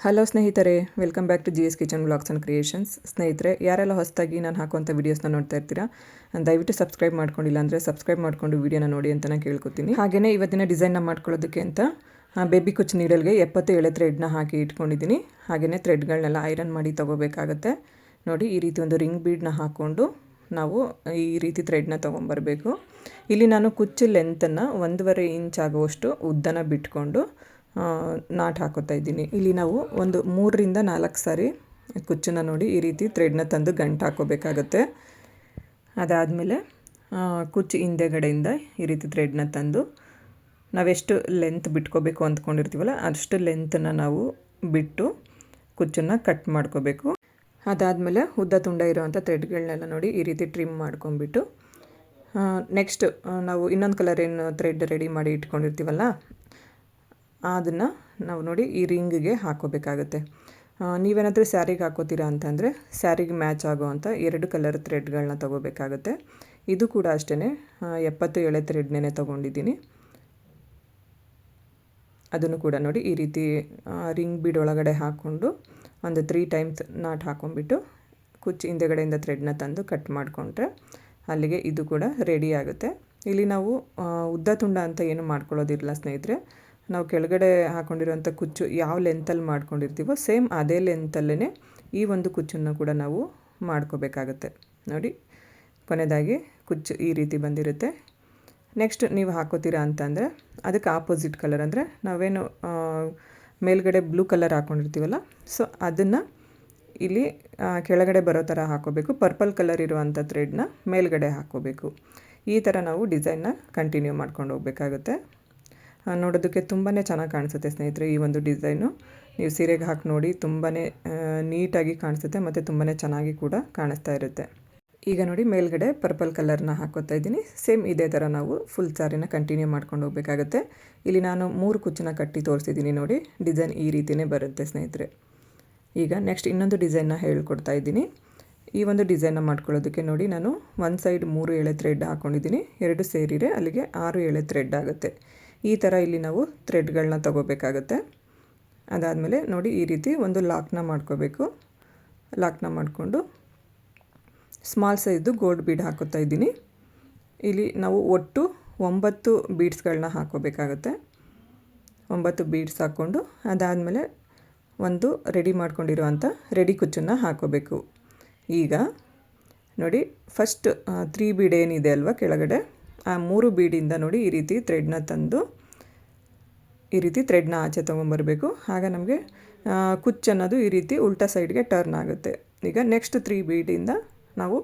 Hello ಸ್ನೇಹಿತರೆ, welcome back to GS kitchen vlogs and creations. ಸ್ನೇಹಿತರೆ, ಯಾರೆಲ್ಲ ಹೊಸದಾಗಿ ನಾನು ಹಾಕುವಂಥ ವೀಡಿಯೋಸ್ನ ನೋಡ್ತಾ ಇರ್ತೀರಾ, ದಯವಿಟ್ಟು ಸಬ್ಸ್ಕ್ರೈಬ್ ಮಾಡ್ಕೊಂಡಿಲ್ಲ ಅಂದರೆ ಸಬ್ಸ್ಕ್ರೈಬ್ ಮಾಡಿಕೊಂಡು ವೀಡಿಯೋನ ನೋಡಿ ಅಂತ ನಾನು ಕೇಳ್ಕೊತೀನಿ. ಹಾಗೆಯೇ ಇವತ್ತಿನ ಡಿಸೈನ್ನ ಮಾಡ್ಕೊಳ್ಳೋದಕ್ಕೆ ಅಂತ ಬೇಬಿ ಕುಚ್ ನೀಡಲ್ಗೆ 77 ಥ್ರೆಡ್ನ ಹಾಕಿ ಇಟ್ಕೊಂಡಿದ್ದೀನಿ. ಹಾಗೆಯೇ ಥ್ರೆಡ್ಗಳನ್ನೆಲ್ಲ ಐರನ್ ಮಾಡಿ ತೊಗೋಬೇಕಾಗತ್ತೆ. ನೋಡಿ, ಈ ರೀತಿ ಒಂದು ರಿಂಗ್ ಬೀಡನ್ನ ಹಾಕ್ಕೊಂಡು ನಾವು ಈ ರೀತಿ ಥ್ರೆಡ್ನ ತೊಗೊಂಬರಬೇಕು. ಇಲ್ಲಿ ನಾನು ಕುಚ್ಚು ಲೆಂತನ್ನು 1.5 ಇಂಚ್ ಆಗುವಷ್ಟು ಉದ್ದನ ಬಿಟ್ಕೊಂಡು ನಾಟ್ ಹಾಕೋತಾ ಇದ್ದೀನಿ. ಇಲ್ಲಿ ನಾವು ಒಂದು 3ರಿಂದ 4 ಸಾರಿ ಕುಚ್ಚನ್ನ ನೋಡಿ ಈ ರೀತಿ ಥ್ರೆಡ್ನ ತಂದು ಗಂಟು ಹಾಕೋಬೇಕಾಗತ್ತೆ. ಅದಾದಮೇಲೆ ಕುಚ್ಚು ಹಿಂದೆಗಡೆಯಿಂದ ಈ ರೀತಿ ಥ್ರೆಡ್ನ ತಂದು ನಾವೆಷ್ಟು ಲೆಂತ್ ಬಿಟ್ಕೋಬೇಕು ಅಂದ್ಕೊಂಡಿರ್ತೀವಲ್ಲ ಅಷ್ಟು ಲೆಂತನ್ನು ನಾವು ಬಿಟ್ಟು ಕುಚ್ಚನ್ನು ಕಟ್ ಮಾಡ್ಕೋಬೇಕು. ಅದಾದಮೇಲೆ ಉದ್ದ ತುಂಡ ಇರೋವಂಥ ಥ್ರೆಡ್ಗಳನ್ನೆಲ್ಲ ನೋಡಿ ಈ ರೀತಿ ಟ್ರಿಮ್ ಮಾಡ್ಕೊಂಬಿಟ್ಟು ನೆಕ್ಸ್ಟ್ ನಾವು ಇನ್ನೊಂದು ಕಲರ್ ಏನು ಥ್ರೆಡ್ ರೆಡಿ ಮಾಡಿ ಇಟ್ಕೊಂಡಿರ್ತೀವಲ್ಲ ಅದನ್ನು ನಾವು ನೋಡಿ ಈ ರಿಂಗಿಗೆ ಹಾಕೋಬೇಕಾಗತ್ತೆ. ನೀವೇನಾದರೂ ಸ್ಯಾರಿಗೆ ಹಾಕೋತೀರಾ ಅಂತಂದರೆ ಸ್ಯಾರಿಗೆ ಮ್ಯಾಚ್ ಆಗೋವಂಥ 2 ಕಲರ್ ಥ್ರೆಡ್ಗಳನ್ನ ತೊಗೋಬೇಕಾಗತ್ತೆ. ಇದು ಕೂಡ ಅಷ್ಟೇ 77 ಥ್ರೆಡ್ನೇ ತೊಗೊಂಡಿದ್ದೀನಿ. ಅದನ್ನು ಕೂಡ ನೋಡಿ ಈ ರೀತಿ ರಿಂಗ್ ಬೀಡ್ ಒಳಗಡೆ ಹಾಕ್ಕೊಂಡು ಒಂದು 3 ಟೈಮ್ಸ್ ನಾಟ್ ಹಾಕೊಂಡ್ಬಿಟ್ಟು ಕುಚ್ಚು ಹಿಂದೆಗಡೆಯಿಂದ ಥ್ರೆಡ್ನ ತಂದು ಕಟ್ ಮಾಡಿಕೊಂಡ್ರೆ ಅಲ್ಲಿಗೆ ಇದು ಕೂಡ ರೆಡಿ ಆಗುತ್ತೆ. ಇಲ್ಲಿ ನಾವು ಉದ್ದ ತುಂಡ ಅಂತ ಏನು ಮಾಡ್ಕೊಳ್ಳೋದಿಲ್ಲ ಸ್ನೇಹಿತರೆ. ನಾವು ಕೆಳಗಡೆ ಹಾಕ್ಕೊಂಡಿರೋಂಥ ಕುಚ್ಚು ಯಾವ ಲೆಂತಲ್ಲಿ ಮಾಡ್ಕೊಂಡಿರ್ತೀವೋ ಸೇಮ್ ಅದೇ ಲೆಂತಲ್ಲೇ ಈ ಒಂದು ಕುಚ್ಚನ್ನು ಕೂಡ ನಾವು ಮಾಡ್ಕೋಬೇಕಾಗತ್ತೆ. ನೋಡಿ, ಕೊನೆಯದಾಗಿ ಕುಚ್ಚು ಈ ರೀತಿ ಬಂದಿರುತ್ತೆ. ನೆಕ್ಸ್ಟ್ ನೀವು ಹಾಕೋತೀರಾ ಅಂತಂದರೆ ಅದಕ್ಕೆ ಆಪೋಸಿಟ್ ಕಲರ್, ಅಂದರೆ ನಾವೇನು ಮೇಲ್ಗಡೆ ಬ್ಲೂ ಕಲರ್ ಹಾಕ್ಕೊಂಡಿರ್ತೀವಲ್ಲ ಸೊ ಅದನ್ನು ಇಲ್ಲಿ ಕೆಳಗಡೆ ಬರೋ ಥರ ಹಾಕೋಬೇಕು. ಪರ್ಪಲ್ ಕಲರ್ ಇರುವಂಥ ಥ್ರೆಡ್ನ ಮೇಲ್ಗಡೆ ಹಾಕ್ಕೋಬೇಕು. ಈ ಥರ ನಾವು ಡಿಸೈನ್ನ ಕಂಟಿನ್ಯೂ ಮಾಡ್ಕೊಂಡು ಹೋಗಬೇಕಾಗುತ್ತೆ. ನೋಡೋದಕ್ಕೆ ತುಂಬಾ ಚೆನ್ನಾಗಿ ಕಾಣಿಸುತ್ತೆ ಸ್ನೇಹಿತರೆ. ಈ ಒಂದು ಡಿಸೈನು ನೀವು ಸೀರೆಗೆ ಹಾಕಿ ನೋಡಿ, ತುಂಬಾ ನೀಟಾಗಿ ಕಾಣಿಸುತ್ತೆ ಮತ್ತು ತುಂಬಾ ಚೆನ್ನಾಗಿ ಕೂಡ ಕಾಣಿಸ್ತಾ ಇರುತ್ತೆ. ಈಗ ನೋಡಿ, ಮೇಲ್ಗಡೆ ಪರ್ಪಲ್ ಕಲರ್ನ ಹಾಕೋತಾ ಇದ್ದೀನಿ. ಸೇಮ್ ಇದೇ ಥರ ನಾವು ಫುಲ್ ಸಾರಿನ ಕಂಟಿನ್ಯೂ ಮಾಡ್ಕೊಂಡು ಹೋಗಬೇಕಾಗುತ್ತೆ. ಇಲ್ಲಿ ನಾನು 3 ಕುಚ್ಚನ್ನ ಕಟ್ಟಿ ತೋರಿಸಿದ್ದೀನಿ. ನೋಡಿ, ಡಿಸೈನ್ ಈ ರೀತಿಯೇ ಬರುತ್ತೆ ಸ್ನೇಹಿತರೆ. ಈಗ ನೆಕ್ಸ್ಟ್ ಇನ್ನೊಂದು ಡಿಸೈನ್ನ ಹೇಳ್ಕೊಡ್ತಾ ಇದ್ದೀನಿ. ಈ ಒಂದು ಡಿಸೈನ್ನ ಮಾಡ್ಕೊಳ್ಳೋದಕ್ಕೆ ನೋಡಿ, ನಾನು ಒಂದು ಸೈಡ್ 3 ಎಳೆ ಥ್ರೆಡ್ ಹಾಕ್ಕೊಂಡಿದ್ದೀನಿ. 2 ಸೇರಿದರೆ ಅಲ್ಲಿಗೆ 6 ಎಳೆ ಥ್ರೆಡ್ ಆಗುತ್ತೆ. ಈ ಥರ ಇಲ್ಲಿ ನಾವು ಥ್ರೆಡ್ಗಳನ್ನ ತೊಗೋಬೇಕಾಗುತ್ತೆ. ಅದಾದಮೇಲೆ ನೋಡಿ ಈ ರೀತಿ ಒಂದು ಲಾಕ್ನ ಮಾಡ್ಕೋಬೇಕು. ಲಾಕ್ನ ಮಾಡಿಕೊಂಡು ಸ್ಮಾಲ್ ಸೈಜು ಗೋಲ್ಡ್ ಬೀಡ್ ಹಾಕೋತಾ ಇದ್ದೀನಿ. ಇಲ್ಲಿ ನಾವು ಒಟ್ಟು 9 ಬೀಡ್ಸ್ಗಳನ್ನ ಹಾಕೋಬೇಕಾಗತ್ತೆ. 9 ಬೀಡ್ಸ್ ಹಾಕ್ಕೊಂಡು ಅದಾದಮೇಲೆ ಒಂದು ರೆಡಿ ಮಾಡ್ಕೊಂಡಿರುವಂಥ ರೆಡಿ ಕುಚ್ಚನ್ನು ಹಾಕೋಬೇಕು. ಈಗ ನೋಡಿ, ಫಸ್ಟ್ 3 ಬೀಡ್ ಏನಿದೆ ಅಲ್ವಾ ಕೆಳಗಡೆ, ಆ 3 ಬೀಡಿಂದ ನೋಡಿ ಈ ರೀತಿ ಥ್ರೆಡ್ನ ತಂದು ಈ ರೀತಿ ಥ್ರೆಡ್ನ ಆಚೆ ತೊಗೊಂಬರಬೇಕು. ಆಗ ನಮಗೆ ಕುಚ್ಚು ಅನ್ನೋದು ಈ ರೀತಿ ಉಲ್ಟಾ ಸೈಡ್ಗೆ ಟರ್ನ್ ಆಗುತ್ತೆ. ಈಗ ನೆಕ್ಸ್ಟ್ 3 ಬೀಡಿಂದ ನಾವು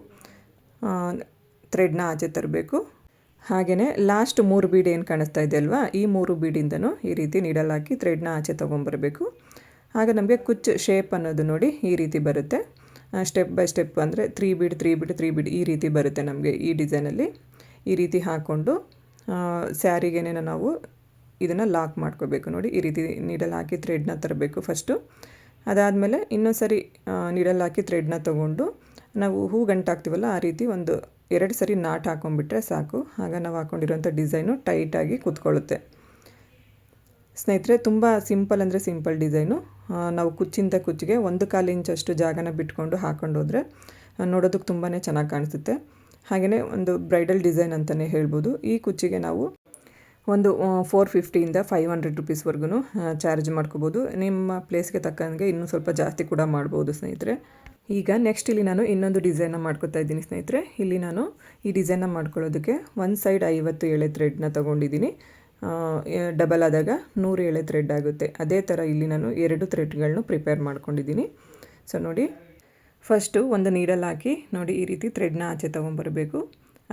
ಥ್ರೆಡ್ನ ಆಚೆ ತರಬೇಕು. ಹಾಗೆಯೇ ಲಾಸ್ಟ್ 3 ಬೀಡ್ ಏನು ಕಾಣಿಸ್ತಾ ಇದೆ ಅಲ್ವಾ, ಈ 3 ಬೀಡಿಂದನೂ ಈ ರೀತಿ ನೀಡಲ್ ಹಾಕಿ ಥ್ರೆಡ್ನ ಆಚೆ ತೊಗೊಂಬರಬೇಕು. ಆಗ ನಮಗೆ ಕುಚ್ಚು ಶೇಪ್ ಅನ್ನೋದು ನೋಡಿ ಈ ರೀತಿ ಬರುತ್ತೆ. ಸ್ಟೆಪ್ ಬೈ ಸ್ಟೆಪ್ ಅಂದರೆ 3 ಬೀಡ್ 3 ಬೀಡ್ 3 ಬೀಡ್ ಈ ರೀತಿ ಬರುತ್ತೆ ನಮಗೆ ಈ ಡಿಸೈನಲ್ಲಿ. ಈ ರೀತಿ ಹಾಕ್ಕೊಂಡು ಸ್ಯಾರಿಗೇನೆ ನಾವು ಇದನ್ನು ಲಾಕ್ ಮಾಡ್ಕೋಬೇಕು. ನೋಡಿ, ಈ ರೀತಿ ನೀಡಲ್ ಹಾಕಿ ಥ್ರೆಡ್ನ ತರಬೇಕು ಫಸ್ಟು. ಅದಾದಮೇಲೆ ಇನ್ನೊಂದು ಸರಿ ನೀಡಲ್ ಹಾಕಿ ಥ್ರೆಡ್ನ ತೊಗೊಂಡು ನಾವು ಹೂ ಗಂಟು ಹಾಕ್ತೀವಲ್ಲ ಆ ರೀತಿ ಒಂದು 2 ಸರಿ ನಾಟ್ ಹಾಕೊಂಡ್ಬಿಟ್ರೆ ಸಾಕು. ಆಗ ನಾವು ಹಾಕ್ಕೊಂಡಿರೋಂಥ ಡಿಸೈನು ಟೈಟಾಗಿ ಕೂತ್ಕೊಳ್ಳುತ್ತೆ ಸ್ನೇಹಿತರೆ. ತುಂಬ ಸಿಂಪಲ್ ಅಂದರೆ ಸಿಂಪಲ್ ಡಿಸೈನು. ನಾವು ಕುಚ್ಚಿಂದ ಕುಚ್ಚಿಗೆ 1/4 ಇಂಚಷ್ಟು ಜಾಗನ ಬಿಟ್ಕೊಂಡು ಹಾಕ್ಕೊಂಡು ಹೋದರೆ ನೋಡೋದಕ್ಕೆ ತುಂಬಾ ಚೆನ್ನಾಗಿ ಕಾಣಿಸುತ್ತೆ. ಹಾಗೆಯೇ ಒಂದು ಬ್ರೈಡಲ್ ಡಿಸೈನ್ ಅಂತಲೇ ಹೇಳ್ಬೋದು. ಈ ಕುಚ್ಚಿಗೆ ನಾವು ಒಂದು 450ಇಂದ 500 ರುಪೀಸ್ವರೆಗೂ ಚಾರ್ಜ್ ಮಾಡ್ಕೋಬೋದು. ನಿಮ್ಮ ಪ್ಲೇಸ್ಗೆ ತಕ್ಕಂಗೆ ಇನ್ನೂ ಸ್ವಲ್ಪ ಜಾಸ್ತಿ ಕೂಡ ಮಾಡ್ಬೋದು ಸ್ನೇಹಿತರೆ. ಈಗ ನೆಕ್ಸ್ಟ್ ಇಲ್ಲಿ ನಾನು ಇನ್ನೊಂದು ಡಿಸೈನ್ನ ಮಾಡ್ಕೊತಾ ಇದ್ದೀನಿ ಸ್ನೇಹಿತರೆ. ಇಲ್ಲಿ ನಾನು ಈ ಡಿಸೈನ್ನ ಮಾಡ್ಕೊಳ್ಳೋದಕ್ಕೆ ಒಂದು ಸೈಡ್ 50 ಎಳೆ ಥ್ರೆಡ್ನ ತೊಗೊಂಡಿದ್ದೀನಿ. ಡಬಲ್ ಆದಾಗ 100 ಎಳೆ ಥ್ರೆಡ್ ಆಗುತ್ತೆ. ಅದೇ ಥರ ಇಲ್ಲಿ ನಾನು 2 ಥ್ರೆಡ್ಗಳನ್ನ ಪ್ರಿಪೇರ್ ಮಾಡ್ಕೊಂಡಿದ್ದೀನಿ. ಸೊ ನೋಡಿ, ಫಸ್ಟು ಒಂದು ನೀಡಲ್ ಹಾಕಿ ನೋಡಿ ಈ ರೀತಿ ಥ್ರೆಡ್ನ ಆಚೆ ತೊಗೊಂಬರಬೇಕು.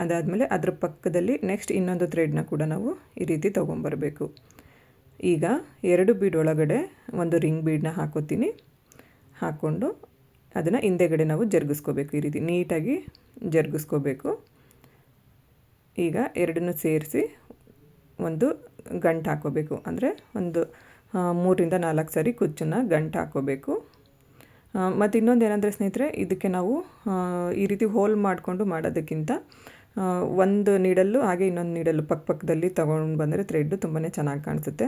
ಅದಾದಮೇಲೆ ಅದ್ರ ಪಕ್ಕದಲ್ಲಿ ನೆಕ್ಸ್ಟ್ ಇನ್ನೊಂದು ಥ್ರೆಡ್ನ ಕೂಡ ನಾವು ಈ ರೀತಿ ತೊಗೊಂಬರಬೇಕು. ಈಗ 2 ಬೀಡ್ ಒಳಗಡೆ ಒಂದು ರಿಂಗ್ ಬೀಡನ್ನ ಹಾಕೋತೀನಿ. ಹಾಕ್ಕೊಂಡು ಅದನ್ನು ಹಿಂದೆಗಡೆ ನಾವು ಜರುಗಿಸ್ಕೋಬೇಕು. ಈ ರೀತಿ ನೀಟಾಗಿ ಜರುಗಿಸ್ಕೋಬೇಕು. ಈಗ 2 ಸೇರಿಸಿ ಒಂದು ಗಂಟು ಹಾಕೋಬೇಕು. ಅಂದರೆ ಒಂದು 3ರಿಂದ 4 ಸಾರಿ ಕುಚ್ಚನ್ನು ಗಂಟು ಹಾಕೋಬೇಕು. ಮತ್ತು ಇನ್ನೊಂದು ಏನಂದರೆ ಸ್ನೇಹಿತರೆ, ಇದಕ್ಕೆ ನಾವು ಈ ರೀತಿ ಹೋಲ್ ಮಾಡಿಕೊಂಡು ಮಾಡೋದಕ್ಕಿಂತ ಒಂದು ನೀಡಲ್ಲು ಹಾಗೆ ಇನ್ನೊಂದು ನೀಡಲ್ಲು ಪಕ್ಕದಲ್ಲಿ ತೊಗೊಂಡು ಬಂದರೆ ಥ್ರೆಡ್ಡು ತುಂಬಾ ಚೆನ್ನಾಗಿ ಕಾಣಿಸುತ್ತೆ.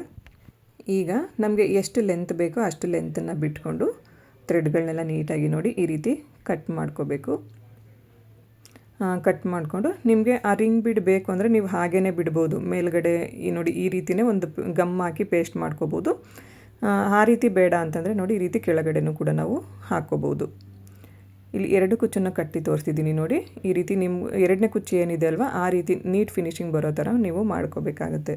ಈಗ ನಮಗೆ ಎಷ್ಟು ಲೆಂತ್ ಬೇಕೋ ಅಷ್ಟು ಲೆಂತನ್ನು ಬಿಟ್ಕೊಂಡು ಥ್ರೆಡ್ಗಳನ್ನೆಲ್ಲ ನೀಟಾಗಿ ನೋಡಿ ಈ ರೀತಿ ಕಟ್ ಮಾಡ್ಕೋಬೇಕು. ಕಟ್ ಮಾಡಿಕೊಂಡು ನಿಮಗೆ ಆ ರಿಂಗ್ ಬೀಡ್ ಬೇಕು ಅಂದರೆ ನೀವು ಹಾಗೇ ಬಿಡ್ಬೋದು. ಮೇಲ್ಗಡೆ ನೋಡಿ ಈ ರೀತಿಯೇ ಒಂದು ಗಮ್ ಹಾಕಿ ಪೇಸ್ಟ್ ಮಾಡ್ಕೋಬೋದು. ಆ ರೀತಿ ಬೇಡ ಅಂತಂದರೆ ನೋಡಿ ಈ ರೀತಿ ಕೆಳಗಡೆನೂ ಕೂಡ ನಾವು ಹಾಕ್ಕೋಬೋದು. ಇಲ್ಲಿ 2 ಕುಚ್ಚನ್ನು ಕಟ್ಟಿ ತೋರಿಸ್ತಿದ್ದೀನಿ ನೋಡಿ. ಈ ರೀತಿ ನಿಮ್ಮ 2ನೇ ಕುಚ್ಚು ಏನಿದೆ ಅಲ್ವಾ ಆ ರೀತಿ ನೀಟ್ ಫಿನಿಶಿಂಗ್ ಬರೋ ಥರ ನೀವು ಮಾಡ್ಕೋಬೇಕಾಗತ್ತೆ.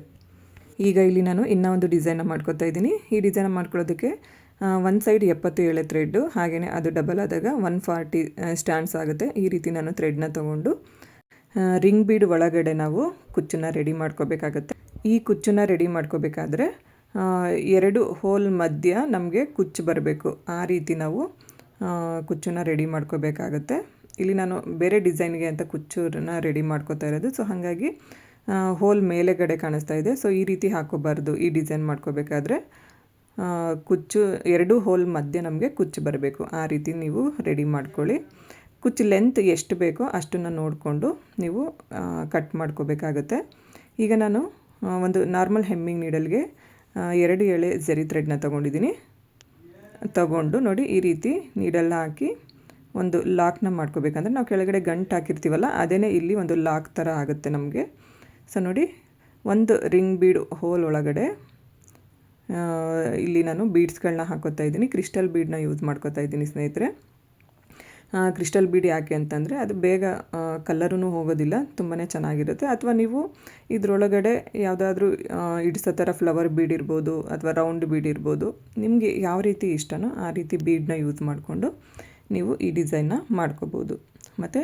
ಈಗ ಇಲ್ಲಿ ನಾನು ಇನ್ನೂ ಒಂದು ಡಿಸೈನ ಮಾಡ್ಕೋತಾ ಇದ್ದೀನಿ. ಈ ಡಿಸೈನ ಮಾಡ್ಕೊಳ್ಳೋದಕ್ಕೆ ಒಂದು ಸೈಡ್ 77 ಥ್ರೆಡ್ಡು, ಹಾಗೆಯೇ ಅದು ಡಬಲ್ ಆದಾಗ 140 ಸ್ಟ್ಯಾಂಡ್ಸ್ ಆಗುತ್ತೆ. ಈ ರೀತಿ ನಾನು ಥ್ರೆಡ್ನ ತೊಗೊಂಡು ರಿಂಗ್ ಬೀಡ್ ಒಳಗಡೆ ನಾವು ಕುಚ್ಚನ್ನು ರೆಡಿ ಮಾಡ್ಕೋಬೇಕಾಗತ್ತೆ. ಈ ಕುಚ್ಚನ್ನು ರೆಡಿ ಮಾಡ್ಕೋಬೇಕಾದ್ರೆ 2 ಹೋಲ್ ಮಧ್ಯ ನಮಗೆ ಕುಚ್ಚು ಬರಬೇಕು. ಆ ರೀತಿ ನಾವು ಕುಚ್ಚನ್ನು ರೆಡಿ ಮಾಡ್ಕೋಬೇಕಾಗತ್ತೆ. ಇಲ್ಲಿ ನಾನು ಬೇರೆ ಡಿಸೈನ್ಗೆ ಅಂತ ಕುಚ್ಚನ್ನು ರೆಡಿ ಮಾಡ್ಕೋತಾ ಇರೋದು. ಸೊ ಹಾಗಾಗಿ ಹೋಲ್ ಮೇಲೆಗಡೆ ಕಾಣಿಸ್ತಾ ಇದೆ. ಸೊ ಈ ರೀತಿ ಹಾಕೋಬಾರ್ದು. ಈ ಡಿಸೈನ್ ಮಾಡ್ಕೋಬೇಕಾದ್ರೆ ಕುಚ್ಚು 2 ಹೋಲ್ ಮಧ್ಯೆ ನಮಗೆ ಕುಚ್ಚು ಬರಬೇಕು. ಆ ರೀತಿ ನೀವು ರೆಡಿ ಮಾಡ್ಕೊಳ್ಳಿ. ಕುಚ್ಚು ಲೆಂತ್ ಎಷ್ಟು ಬೇಕೋ ಅಷ್ಟನ್ನು ನೋಡಿಕೊಂಡು ನೀವು ಕಟ್ ಮಾಡ್ಕೋಬೇಕಾಗತ್ತೆ. ಈಗ ನಾನು ಒಂದು ನಾರ್ಮಲ್ ಹೆಮ್ಮಿಂಗ್ ನೀಡಲ್ಗೆ 2 ಎಳೆ ಜರಿ ಥ್ರೆಡ್ನ ತೊಗೊಂಡಿದ್ದೀನಿ. ತಗೊಂಡು ನೋಡಿ ಈ ರೀತಿ ನೀಡಲ್ಲ ಹಾಕಿ ಒಂದು ಲಾಕ್ನ ಮಾಡ್ಕೋಬೇಕಂದ್ರೆ ನಾವು ಕೆಳಗಡೆ ಗಂಟು ಹಾಕಿರ್ತೀವಲ್ಲ ಅದೇ ಇಲ್ಲಿ ಒಂದು ಲಾಕ್ ಥರ ಆಗುತ್ತೆ ನಮಗೆ. ಸೊ ನೋಡಿ ಒಂದು ರಿಂಗ್ ಬೀಡ್ ಹೋಲ್ ಒಳಗಡೆ ಇಲ್ಲಿ ನಾನು ಬೀಡ್ಸ್ಗಳನ್ನ ಹಾಕೋತಾ ಇದ್ದೀನಿ. ಕ್ರಿಸ್ಟಲ್ ಬೀಡನ್ನ ಯೂಸ್ ಮಾಡ್ಕೋತಾ ಇದ್ದೀನಿ ಸ್ನೇಹಿತರೆ. ಕ್ರಿಸ್ಟಲ್ ಬೀಡ್ ಯಾಕೆ ಅಂತಂದರೆ ಅದು ಬೇಗ ಕಲರೂ ಹೋಗೋದಿಲ್ಲ, ತುಂಬಾ ಚೆನ್ನಾಗಿರುತ್ತೆ. ಅಥವಾ ನೀವು ಇದರೊಳಗಡೆ ಯಾವುದಾದ್ರೂ ಇಡ್ಸೋ ಥರ ಫ್ಲವರ್ ಬೀಡ್ ಇರ್ಬೋದು ಅಥವಾ ರೌಂಡ್ ಬೀಡ್ ಇರ್ಬೋದು, ನಿಮಗೆ ಯಾವ ರೀತಿ ಇಷ್ಟನೋ ಆ ರೀತಿ ಬೀಡನ್ನ ಯೂಸ್ ಮಾಡಿಕೊಂಡು ನೀವು ಈ ಡಿಸೈನ್ನ ಮಾಡ್ಕೋಬೋದು. ಮತ್ತು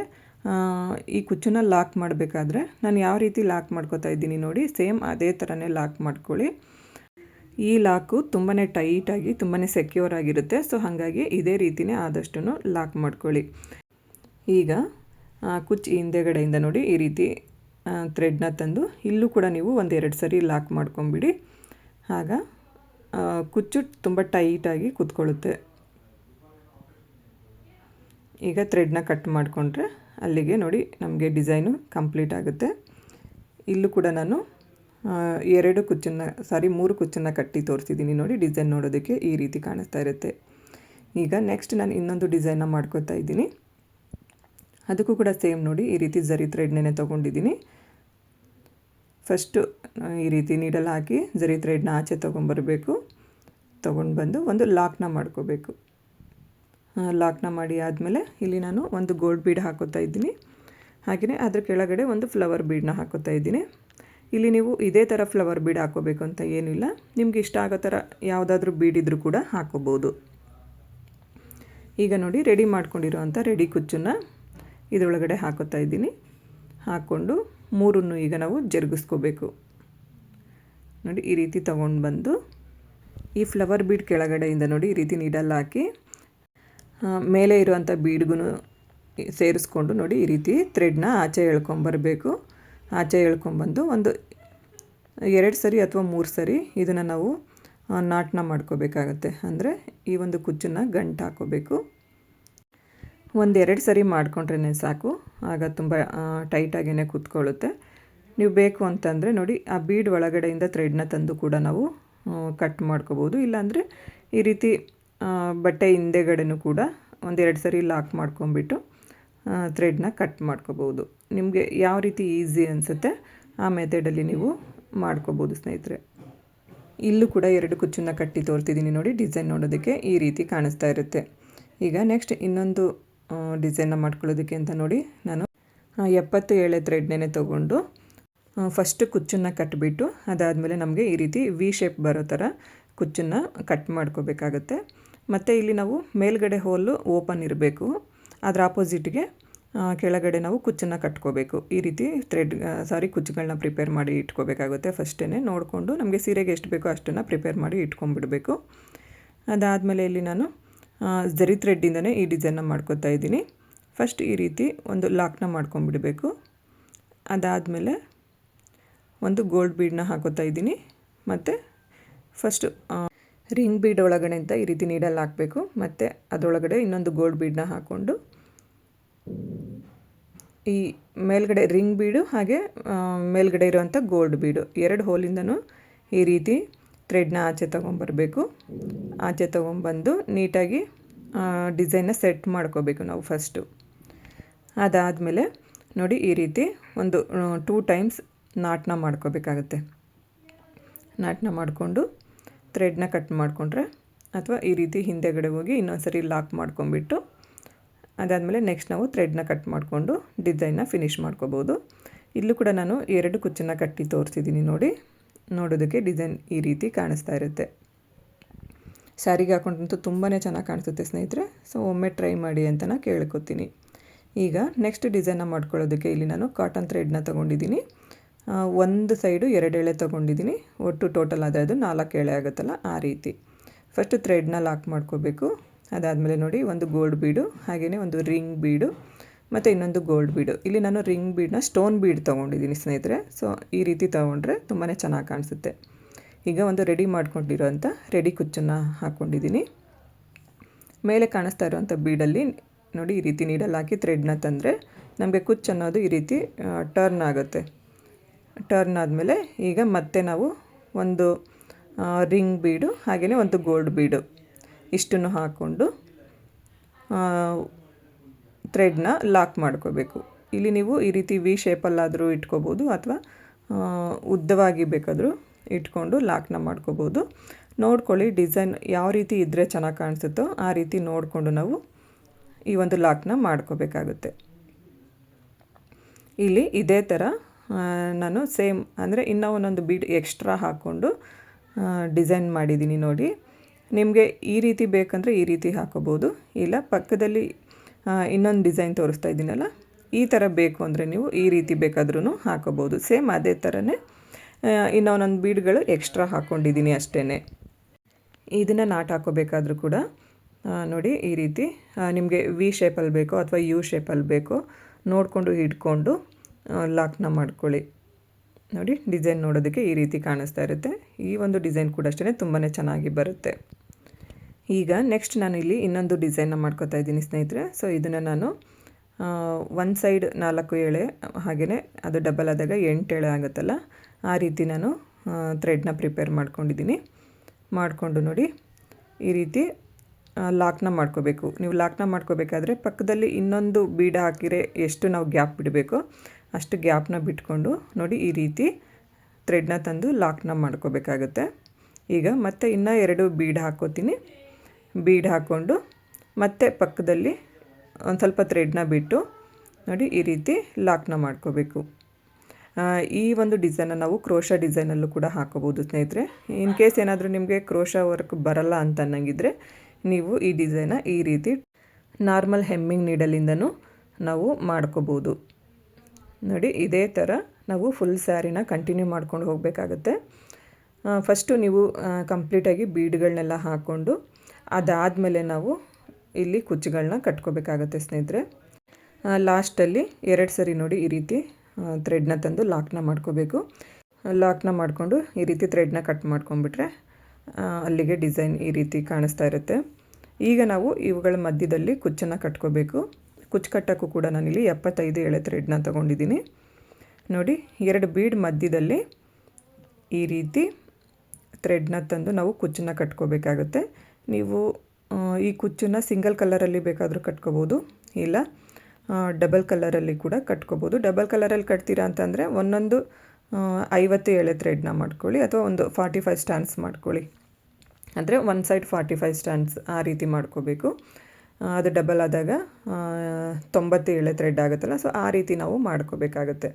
ಈ ಕುಚ್ಚನ್ನ ಲಾಕ್ ಮಾಡಬೇಕಾದ್ರೆ ನಾನು ಯಾವ ರೀತಿ ಲಾಕ್ ಮಾಡ್ಕೋತಾ ಇದ್ದೀನಿ ನೋಡಿ, ಸೇಮ್ ಅದೇ ಥರನೇ ಲಾಕ್ ಮಾಡ್ಕೊಳ್ಳಿ. ಈ ಲಾಕು ತುಂಬಾ ಟೈಟಾಗಿ ತುಂಬಾ ಸೆಕ್ಯೂರ್ ಆಗಿರುತ್ತೆ. ಸೊ ಹಾಗಾಗಿ ಇದೇ ರೀತಿಯೇ ಆದಷ್ಟು ಲಾಕ್ ಮಾಡ್ಕೊಳ್ಳಿ. ಈಗ ಕುಚ್ಚು ಹಿಂದೆಗಡೆಯಿಂದ ನೋಡಿ ಈ ರೀತಿ ಥ್ರೆಡ್ನ ತಂದು ಇಲ್ಲೂ ಕೂಡ ನೀವು 1-2 ಸರಿ ಲಾಕ್ ಮಾಡ್ಕೊಂಬಿಡಿ. ಆಗ ಕುಚ್ಚು ತುಂಬ ಟೈಟಾಗಿ ಕೂತ್ಕೊಳ್ಳುತ್ತೆ. ಈಗ ಥ್ರೆಡ್ನ ಕಟ್ ಮಾಡಿಕೊಂಡ್ರೆ ಅಲ್ಲಿಗೆ ನೋಡಿ ನಮಗೆ ಡಿಸೈನು ಕಂಪ್ಲೀಟ್ ಆಗುತ್ತೆ. ಇಲ್ಲೂ ಕೂಡ ನಾನು 3 ಕುಚ್ಚನ್ನು ಕಟ್ಟಿ ತೋರಿಸಿದ್ದೀನಿ ನೋಡಿ. ಡಿಸೈನ್ ನೋಡೋದಕ್ಕೆ ಈ ರೀತಿ ಕಾಣಿಸ್ತಾ ಇರುತ್ತೆ. ಈಗ ನೆಕ್ಸ್ಟ್ ನಾನು ಇನ್ನೊಂದು ಡಿಸೈನ್ನ ಮಾಡ್ಕೋತಾ ಇದ್ದೀನಿ. ಅದಕ್ಕೂ ಕೂಡ ಸೇಮ್ ನೋಡಿ ಈ ರೀತಿ ಜರಿ ಥ್ರೆಡ್ನೇ ತೊಗೊಂಡಿದ್ದೀನಿ. ಫಸ್ಟು ಈ ರೀತಿ ನೀಡಲ್ ಹಾಕಿ ಜರಿ ಥ್ರೆಡ್ನ ಆಚೆ ತೊಗೊಂಬರಬೇಕು. ತೊಗೊಂಡು ಬಂದು ಒಂದು ಲಾಕ್ನ ಮಾಡ್ಕೋಬೇಕು. ಲಾಕ್ನ ಮಾಡಿ ಆದಮೇಲೆ ಇಲ್ಲಿ ನಾನು ಒಂದು ಗೋಲ್ಡ್ ಬೀಡ್ ಹಾಕೋತಾ ಇದ್ದೀನಿ. ಹಾಗೆಯೇ ಅದ್ರ ಕೆಳಗಡೆ ಒಂದು ಫ್ಲವರ್ ಬೀಡನ್ನ ಹಾಕೋತಾ ಇದ್ದೀನಿ. ಇಲ್ಲಿ ನೀವು ಇದೇ ಥರ ಫ್ಲವರ್ ಬೀಡ್ ಹಾಕೋಬೇಕು ಅಂತ ಏನಿಲ್ಲ, ನಿಮ್ಗೆ ಇಷ್ಟ ಆಗೋ ಥರ ಯಾವುದಾದ್ರೂ ಬೀಡ್ ಇದ್ದರೂ ಕೂಡ ಹಾಕೋಬೋದು. ಈಗ ನೋಡಿ ರೆಡಿ ಮಾಡ್ಕೊಂಡಿರೋವಂಥ ರೆಡಿ ಕುಚ್ಚನ್ನು ಇದರೊಳಗಡೆ ಹಾಕೋತಾ ಇದ್ದೀನಿ. ಹಾಕ್ಕೊಂಡು 3 ಈಗ ನಾವು ಜರುಗಿಸ್ಕೋಬೇಕು. ನೋಡಿ ಈ ರೀತಿ ತೊಗೊಂಡು ಬಂದು ಈ ಫ್ಲವರ್ ಬೀಡ್ ಕೆಳಗಡೆಯಿಂದ ನೋಡಿ ಈ ರೀತಿ ನೀಡಲ್ ಹಾಕಿ ಮೇಲೆ ಇರುವಂಥ ಬೀಡ್ಗೂ ಸೇರಿಸ್ಕೊಂಡು ನೋಡಿ ಈ ರೀತಿ ಥ್ರೆಡ್ನ ಆಚೆ ಎಳ್ಕೊಂಬರಬೇಕು. ಆಚೆ ಎಳ್ಕೊಂಬಂದು ಒಂದು 2 ಸರಿ ಅಥವಾ 3 ಸರಿ ಇದನ್ನು ನಾವು ನಾಟ್ನ ಮಾಡ್ಕೋಬೇಕಾಗತ್ತೆ. ಅಂದರೆ ಈ ಒಂದು ಕುಚ್ಚನ್ನು ಗಂಟು ಹಾಕೋಬೇಕು. 1-2 ಸರಿ ಮಾಡ್ಕೊಂಡ್ರೇ ಸಾಕು, ಆಗ ತುಂಬ ಟೈಟಾಗೇ ಕೂತ್ಕೊಳ್ಳುತ್ತೆ. ನೀವು ಬೇಕು ಅಂತಂದರೆ ನೋಡಿ ಆ ಬೀಡ್ ಒಳಗಡೆಯಿಂದ ಥ್ರೆಡ್ನ ತಂದು ಕೂಡ ನಾವು ಕಟ್ ಮಾಡ್ಕೋಬೋದು. ಇಲ್ಲಾಂದರೆ ಈ ರೀತಿ ಬಟ್ಟೆ ಹಿಂದೆಗಡೆನೂ ಕೂಡ 1-2 ಸರಿ ಲಾಕ್ ಮಾಡ್ಕೊಂಬಿಟ್ಟು ಥ್ರೆಡ್ನ ಕಟ್ ಮಾಡ್ಕೋಬೋದು. ನಿಮಗೆ ಯಾವ ರೀತಿ ಈಸಿ ಅನಿಸುತ್ತೆ ಆ ಮೆಥಡಲ್ಲಿ ನೀವು ಮಾಡ್ಕೋಬೋದು ಸ್ನೇಹಿತರೆ. ಇಲ್ಲೂ ಕೂಡ 2 ಕುಚ್ಚನ್ನು ಕಟ್ಟಿ ತೋರ್ತಿದ್ದೀನಿ ನೋಡಿ. ಡಿಸೈನ್ ನೋಡೋದಕ್ಕೆ ಈ ರೀತಿ ಕಾಣಿಸ್ತಾ ಇರುತ್ತೆ. ಈಗ ನೆಕ್ಸ್ಟ್ ಇನ್ನೊಂದು ಡಿಸೈನ್ನ ಮಾಡ್ಕೊಳ್ಳೋದಕ್ಕೆ ಅಂತ ನೋಡಿ ನಾನು 77 ಥ್ರೆಡ್ನೇ ತೊಗೊಂಡು ಫಸ್ಟ್ ಕುಚ್ಚನ್ನು ಕಟ್ಟಿಬಿಟ್ಟು ಅದಾದಮೇಲೆ ನಮಗೆ ಈ ರೀತಿ ವಿ ಶೇಪ್ ಬರೋ ಥರ ಕುಚ್ಚನ್ನು ಕಟ್ ಮಾಡ್ಕೋಬೇಕಾಗತ್ತೆ. ಮತ್ತು ಇಲ್ಲಿ ನಾವು ಮೇಲ್ಗಡೆ ಹೋಲು ಓಪನ್ ಇರಬೇಕು, ಅದರ ಆಪೋಸಿಟ್ಗೆ ಕೆಳಗಡೆ ನಾವು ಕುಚ್ಚನ್ನು ಕಟ್ಕೋಬೇಕು. ಈ ರೀತಿ ಕುಚ್ಚುಗಳನ್ನ ಪ್ರಿಪೇರ್ ಮಾಡಿ ಇಟ್ಕೋಬೇಕಾಗುತ್ತೆ. ಫಸ್ಟೇ ನೋಡಿಕೊಂಡು ನಮಗೆ ಸೀರೆಗೆ ಎಷ್ಟು ಬೇಕೋ ಅಷ್ಟನ್ನು ಪ್ರಿಪೇರ್ ಮಾಡಿ ಇಟ್ಕೊಂಡ್ಬಿಡಬೇಕು. ಅದಾದಮೇಲೆ ಇಲ್ಲಿ ನಾನು ಜರಿ ಥ್ರೆಡ್ಡಿಂದನೇ ಈ ಡಿಸೈನ್ನ ಮಾಡ್ಕೋತಾ ಇದ್ದೀನಿ. ಫಸ್ಟ್ ಈ ರೀತಿ ಒಂದು ಲಾಕ್ನ ಮಾಡ್ಕೊಂಡ್ಬಿಡಬೇಕು. ಅದಾದಮೇಲೆ ಒಂದು ಗೋಲ್ಡ್ ಬೀಡನ್ನ ಹಾಕೋತಾ ಇದ್ದೀನಿ. ಮತ್ತು ಫಸ್ಟು ರಿಂಗ್ ಬೀಡ್ ಒಳಗಡೆ ಅಂತ ಈ ರೀತಿ ನೀಡಲ್ ಹಾಕಬೇಕು. ಮತ್ತು ಅದರೊಳಗಡೆ ಇನ್ನೊಂದು ಗೋಲ್ಡ್ ಬೀಡನ್ನ ಹಾಕ್ಕೊಂಡು ಈ ಮೇಲ್ಗಡೆ ರಿಂಗ್ ಬೀಡು ಹಾಗೆ ಮೇಲ್ಗಡೆ ಇರುವಂಥ ಗೋಲ್ಡ್ ಬೀಡು 2 ಹೋಲಿಂದನೂ ಈ ರೀತಿ ಥ್ರೆಡ್ನ ಆಚೆ ತೊಗೊಂಬರಬೇಕು. ಆಚೆ ತೊಗೊಂಬಂದು ನೀಟಾಗಿ ಡಿಸೈನ್ನ ಸೆಟ್ ಮಾಡ್ಕೋಬೇಕು ನಾವು ಫಸ್ಟು. ಅದಾದಮೇಲೆ ನೋಡಿ ಈ ರೀತಿ ಒಂದು 2 ಟೈಮ್ಸ್ ನಾಟನ್ನ ಮಾಡ್ಕೋಬೇಕಾಗತ್ತೆ. ನಾಟನ್ನ ಮಾಡಿಕೊಂಡು ಥ್ರೆಡ್ನ ಕಟ್ ಮಾಡಿಕೊಂಡ್ರೆ, ಅಥವಾ ಈ ರೀತಿ ಹಿಂದೆಗಡೆ ಹೋಗಿ ಇನ್ನೊಂದು ಸರಿ ಲಾಕ್ ಮಾಡ್ಕೊಂಬಿಟ್ಟು ಅದಾದಮೇಲೆ ನೆಕ್ಸ್ಟ್ ನಾವು ಥ್ರೆಡ್ನ ಕಟ್ ಮಾಡಿಕೊಂಡು ಡಿಸೈನ್ನ ಫಿನಿಷ್ ಮಾಡ್ಕೋಬೋದು. ಇಲ್ಲೂ ಕೂಡ ನಾನು 2 ಕುಚ್ಚನ್ನು ಕಟ್ಟಿ ತೋರಿಸಿದ್ದೀನಿ ನೋಡಿ. ನೋಡೋದಕ್ಕೆ ಡಿಸೈನ್ ಈ ರೀತಿ ಕಾಣಿಸ್ತಾ ಇರುತ್ತೆ. ಸ್ಯಾರಿಗೆ ಹಾಕೊಂಡಂತೂ ತುಂಬಾ ಚೆನ್ನಾಗಿ ಕಾಣಿಸುತ್ತೆ ಸ್ನೇಹಿತರೆ. ಸೊ ಒಮ್ಮೆ ಟ್ರೈ ಮಾಡಿ ಅಂತ ನಾನು ಕೇಳ್ಕೊತೀನಿ. ಈಗ ನೆಕ್ಸ್ಟ್ ಡಿಸೈನ್ನ ಮಾಡ್ಕೊಳ್ಳೋದಕ್ಕೆ ಇಲ್ಲಿ ನಾನು ಕಾಟನ್ ಥ್ರೆಡ್ನ ತೊಗೊಂಡಿದ್ದೀನಿ. ಒಂದು ಸೈಡು 2 ಎಳೆ ತೊಗೊಂಡಿದ್ದೀನಿ. ಒಟ್ಟು ಟೋಟಲ್ ಆದರೆ ಅದು 4 ಎಳೆ ಆಗುತ್ತಲ್ಲ, ಆ ರೀತಿ ಫಸ್ಟು ಥ್ರೆಡ್ನ ಲಾಕ್ ಮಾಡ್ಕೋಬೇಕು. ಅದಾದಮೇಲೆ ನೋಡಿ ಒಂದು ಗೋಲ್ಡ್ ಬೀಡು, ಹಾಗೆಯೇ ಒಂದು ರಿಂಗ್ ಬೀಡು ಮತ್ತು ಇನ್ನೊಂದು ಗೋಲ್ಡ್ ಬೀಡು. ಇಲ್ಲಿ ನಾನು ರಿಂಗ್ ಬೀಡನ್ನ ಸ್ಟೋನ್ ಬೀಡ್ ತೊಗೊಂಡಿದ್ದೀನಿ ಸ್ನೇಹಿತರೆ. ಸೊ ಈ ರೀತಿ ತೊಗೊಂಡ್ರೆ ತುಂಬಾ ಚೆನ್ನಾಗಿ ಕಾಣಿಸುತ್ತೆ. ಈಗ ಒಂದು ರೆಡಿ ಮಾಡ್ಕೊಂಡಿರೋಂಥ ರೆಡಿ ಕುಚ್ಚನ್ನು ಹಾಕ್ಕೊಂಡಿದ್ದೀನಿ. ಮೇಲೆ ಕಾಣಿಸ್ತಾ ಇರೋವಂಥ ಬೀಡಲ್ಲಿ ನೋಡಿ ಈ ರೀತಿ ನೀಡಲ್ಲಿ ಹಾಕಿ ಥ್ರೆಡ್ನ ತಂದರೆ ನಮಗೆ ಕುಚ್ಚು ಅನ್ನೋದು ಈ ರೀತಿ ಟರ್ನ್ ಆಗುತ್ತೆ. ಟರ್ನ್ ಆದಮೇಲೆ ಈಗ ಮತ್ತೆ ನಾವು ಒಂದು ರಿಂಗ್ ಬೀಡು ಹಾಗೆಯೇ ಒಂದು ಗೋಲ್ಡ್ ಬೀಡು ಇಷ್ಟನ್ನು ಹಾಕ್ಕೊಂಡು ಥ್ರೆಡ್ನ ಲಾಕ್ ಮಾಡ್ಕೋಬೇಕು. ಇಲ್ಲಿ ನೀವು ಈ ರೀತಿ ವಿ ಶೇಪಲ್ಲಾದರೂ ಇಟ್ಕೋಬೋದು, ಅಥವಾ ಉದ್ದವಾಗಿ ಬೇಕಾದರೂ ಇಟ್ಕೊಂಡು ಲಾಕ್ನ ಮಾಡ್ಕೋಬೋದು. ನೋಡ್ಕೊಳ್ಳಿ ಡಿಸೈನ್ ಯಾವ ರೀತಿ ಇದ್ದರೆ ಚೆನ್ನಾಗಿ ಕಾಣಿಸುತ್ತೋ ಆ ರೀತಿ ನೋಡಿಕೊಂಡು ನಾವು ಈ ಒಂದು ಲಾಕ್ನ ಮಾಡ್ಕೋಬೇಕಾಗುತ್ತೆ. ಇಲ್ಲಿ ಇದೇ ಥರ ನಾನು ಸೇಮ್ ಅಂದರೆ ಇನ್ನೂ ಒಂದೊಂದು ಬೀಡ್ ಎಕ್ಸ್ಟ್ರಾ ಹಾಕ್ಕೊಂಡು ಡಿಸೈನ್ ಮಾಡಿದ್ದೀನಿ ನೋಡಿ. ನಿಮಗೆ ಈ ರೀತಿ ಬೇಕಂದರೆ ಈ ರೀತಿ ಹಾಕೋಬೋದು, ಇಲ್ಲ ಪಕ್ಕದಲ್ಲಿ ಇನ್ನೊಂದು ಡಿಸೈನ್ ತೋರಿಸ್ತಾ ಇದ್ದೀನಲ್ಲ ಈ ಥರ ಬೇಕು ಅಂದರೆ ನೀವು ಈ ರೀತಿ ಬೇಕಾದ್ರೂ ಹಾಕೋಬೋದು. ಸೇಮ್ ಅದೇ ಥರನೇ ಇನ್ನೊಂದೊಂದು ಬೀಡ್ಗಳು ಎಕ್ಸ್ಟ್ರಾ ಹಾಕ್ಕೊಂಡಿದ್ದೀನಿ ಅಷ್ಟೇ. ಇದನ್ನು ನಾಟ್ ಹಾಕೋಬೇಕಾದ್ರೂ ಕೂಡ ನೋಡಿ ಈ ರೀತಿ ನಿಮಗೆ ವಿ ಶೇಪಲ್ಲಿ ಬೇಕೋ ಅಥವಾ ಯು ಶೇಪಲ್ಲಿ ಬೇಕೋ ನೋಡಿಕೊಂಡು ಹಿಡ್ಕೊಂಡು ಲಾಕ್ನ ಮಾಡ್ಕೊಳ್ಳಿ. ನೋಡಿ ಡಿಸೈನ್ ನೋಡೋದಕ್ಕೆ ಈ ರೀತಿ ಕಾಣಿಸ್ತಾ ಇರುತ್ತೆ. ಈ ಒಂದು ಡಿಸೈನ್ ಕೂಡ ಅಷ್ಟೇ ತುಂಬಾ ಚೆನ್ನಾಗಿ ಬರುತ್ತೆ. ಈಗ ನೆಕ್ಸ್ಟ್ ನಾನು ಇಲ್ಲಿ ಇನ್ನೊಂದು ಡಿಸೈನ್ನ ಮಾಡ್ಕೋತಾ ಇದ್ದೀನಿ ಸ್ನೇಹಿತರೆ. ಸೊ ಇದನ್ನು ನಾನು ಒಂದು ಸೈಡ್ 4 ಎಳೆ ಹಾಗೆಯೇ ಅದು ಡಬಲ್ ಆದಾಗ 8 ಎಳೆ ಆಗುತ್ತಲ್ಲ, ಆ ರೀತಿ ನಾನು ಥ್ರೆಡ್ನ ಪ್ರಿಪೇರ್ ಮಾಡ್ಕೊಂಡಿದ್ದೀನಿ. ಮಾಡಿಕೊಂಡು ನೋಡಿ ಈ ರೀತಿ ಲಾಕ್ನ ಮಾಡ್ಕೋಬೇಕು. ನೀವು ಲಾಕ್ನ ಮಾಡ್ಕೋಬೇಕಾದ್ರೆ ಪಕ್ಕದಲ್ಲಿ ಇನ್ನೊಂದು ಬೀಡ ಹಾಕಿದರೆ ಎಷ್ಟು ನಾವು ಗ್ಯಾಪ್ ಬಿಡಬೇಕೋ ಅಷ್ಟು ಗ್ಯಾಪ್ನ ಬಿಟ್ಕೊಂಡು ನೋಡಿ ಈ ರೀತಿ ಥ್ರೆಡ್ನ ತಂದು ಲಾಕ್ನ ಮಾಡ್ಕೋಬೇಕಾಗುತ್ತೆ. ಈಗ ಮತ್ತೆ ಇನ್ನೂ 2 ಬೀಡ್ ಹಾಕ್ಕೋತೀನಿ. ಬೀಡ್ ಹಾಕ್ಕೊಂಡು ಮತ್ತೆ ಪಕ್ಕದಲ್ಲಿ ಒಂದು ಸ್ವಲ್ಪ ಥ್ರೆಡ್ನ ಬಿಟ್ಟು ನೋಡಿ ಈ ರೀತಿ ಲಾಕ್ನ ಮಾಡ್ಕೋಬೇಕು. ಈ ಒಂದು ಡಿಸೈನ ನಾವು ಕ್ರೋಶಾ ಡಿಸೈನಲ್ಲೂ ಕೂಡ ಹಾಕೋಬೋದು ಸ್ನೇಹಿತರೆ. ಇನ್ ಕೇಸ್ ಏನಾದರೂ ನಿಮಗೆ ಕ್ರೋಶಾ ವರ್ಕ್ ಬರಲ್ಲ ಅಂತ ಅನ್ನಂಗಿದ್ರೆ ನೀವು ಈ ಡಿಸೈನ ಈ ರೀತಿ ನಾರ್ಮಲ್ ಹೆಮ್ಮಿಂಗ್ ನೀಡಲಿಂದನೂ ನಾವು ಮಾಡ್ಕೋಬೋದು. ನೋಡಿ ಇದೇ ಥರ ನಾವು ಫುಲ್ ಸ್ಯಾರಿನ ಕಂಟಿನ್ಯೂ ಮಾಡ್ಕೊಂಡು ಹೋಗಬೇಕಾಗುತ್ತೆ. ಫಸ್ಟು ನೀವು ಕಂಪ್ಲೀಟಾಗಿ ಬೀಡ್ಗಳನ್ನೆಲ್ಲ ಹಾಕ್ಕೊಂಡು ಅದಾದಮೇಲೆ ನಾವು ಇಲ್ಲಿ ಕುಚ್ಚುಗಳನ್ನ ಕಟ್ಕೋಬೇಕಾಗತ್ತೆ ಸ್ನೇಹಿತರೆ. ಲಾಸ್ಟಲ್ಲಿ 2 ಸರಿ ನೋಡಿ ಈ ರೀತಿ ಥ್ರೆಡ್ನ ತಂದು ಲಾಕ್ನ ಮಾಡ್ಕೋಬೇಕು. ಲಾಕ್ನ ಮಾಡಿಕೊಂಡು ಈ ರೀತಿ ಥ್ರೆಡ್ನ ಕಟ್ ಮಾಡ್ಕೊಂಡ್ಬಿಟ್ರೆ ಅಲ್ಲಿಗೆ ಡಿಸೈನ್ ಈ ರೀತಿ ಕಾಣಿಸ್ತಾ ಇರುತ್ತೆ. ಈಗ ನಾವು ಇವುಗಳ ಮಧ್ಯದಲ್ಲಿ ಕುಚ್ಚನ್ನು ಕಟ್ಕೋಬೇಕು. ಕುಚ್ಚು ಕಟ್ಟೋಕ್ಕೂ ಕೂಡ ನಾನಿಲ್ಲಿ 75 ಎಳೆ ಥ್ರೆಡ್ನ ತೊಗೊಂಡಿದ್ದೀನಿ. ನೋಡಿ 2 ಬೀಡ್ ಮಧ್ಯದಲ್ಲಿ ಈ ರೀತಿ ಥ್ರೆಡ್ನ ತಂದು ನಾವು ಕುಚ್ಚನ್ನು ಕಟ್ಕೋಬೇಕಾಗುತ್ತೆ. ನೀವು ಈ ಕುಚ್ಚನ್ನು ಸಿಂಗಲ್ ಕಲರಲ್ಲಿ ಬೇಕಾದರೂ ಕಟ್ಕೋಬೋದು, ಇಲ್ಲ ಡಬಲ್ ಕಲರಲ್ಲಿ ಕೂಡ ಕಟ್ಕೋಬೋದು. ಡಬಲ್ ಕಲರಲ್ಲಿ ಕಟ್ತೀರಾ ಅಂತಂದರೆ ಒಂದೊಂದು 50 ಎಳೆ ಥ್ರೆಡ್ನ ಮಾಡ್ಕೊಳ್ಳಿ, ಅಥವಾ ಒಂದು 45 ಸ್ಟ್ಯಾಂಡ್ಸ್ ಮಾಡ್ಕೊಳ್ಳಿ. ಅಂದರೆ ಒಂದು ಸೈಡ್ 45 ಸ್ಟ್ಯಾಂಡ್ಸ್ ಆ ರೀತಿ ಮಾಡ್ಕೋಬೇಕು. ಅದು ಡಬಲ್ ಆದಾಗ 90 ಎಳೆ ಥ್ರೆಡ್ ಆಗುತ್ತಲ್ಲ, ಸೊ ಆ ರೀತಿ ನಾವು ಮಾಡ್ಕೋಬೇಕಾಗುತ್ತೆ.